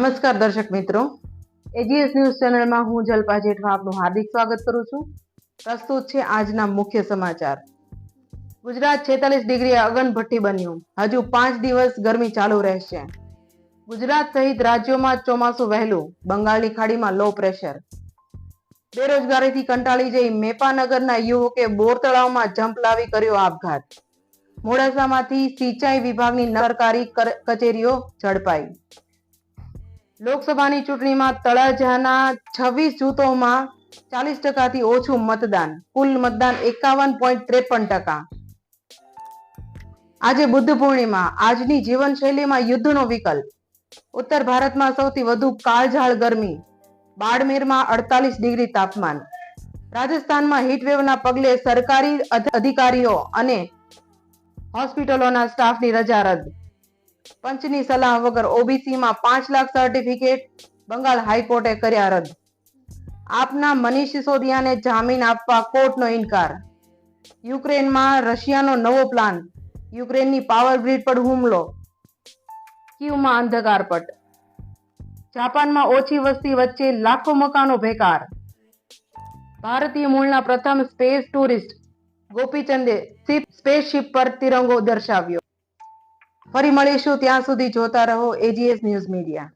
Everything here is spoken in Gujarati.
નમસ્કાર દર્શક મિત્રો, એજીએસ ન્યૂઝ ચેનલમાં હું જલ્પા જેઠવા આપનું હાર્દિક સ્વાગત કરું છું. પ્રસ્તુત છે આજના મુખ્ય સમાચાર. ગુજરાત 46 ડિગ્રીએ અગનભઠ્ઠી બન્યું. હજુ 5 દિવસ ગરમી ચાલુ રહેશે. ગુજરાત સહિત રાજ્યોમાં ચોમાસું વહેલું. બંગાળની ખાડીમાં લો પ્રેશર. બેરોજગારીથી કંટાળી જઈ મેપાનગરના યુવકે બોર તળાવમાં જંપ લાવી કર્યો આપઘાત. મોડાસામાંથી સિંચાઈ વિભાગની સરકારી કચેરીઓ ઝડપાઈ. લોકસભાની ચૂંટણીમાં તળાજાના 26 જૂથોમાં 40% ઓછું મતદાન. કુલ મતદાન 51.53%. આજે બુદ્ધ પૂર્ણિમા. આજની જીવનશૈલીમાં યુદ્ધનો વિકલ્પ. ઉત્તર ભારતમાં સૌથી વધુ કાળઝાળ ગરમી. બાડમેરમાં 48 ડિગ્રી તાપમાન. રાજસ્થાનમાં હીટવેવના પગલે સરકારી અધિકારીઓ અને હોસ્પિટલોના સ્ટાફની રજા રદ. પંચની સલાહ વગર ઓબીસીમાં 5 લાખ સર્ટિફિકેટ. બંગાળ હાઈકોર્ટે કર્યા રદ. આપના મનીષ સિસોદિયાને જામીન આપવા કોર્ટનો ઇનકાર. યુક્રેનમાં રશિયાનો નવો પ્લાન. યુક્રેનની પાવર ગ્રીડ પર હુમલો. કીવમાં અંધકારપટ. જાપાનમાં ઓછી વસ્તી વચ્ચે લાખો મકાનો બેકાર. ભારતીય મૂળના પ્રથમ સ્પેસ ટુરિસ્ટ ગોપીચંદે સ્પેસશિપ પર તિરંગો દર્શાવ્યો. ફરી મળીશું, ત્યાં સુધી જોતા રહો એજીએસ ન્યૂઝ મીડિયા.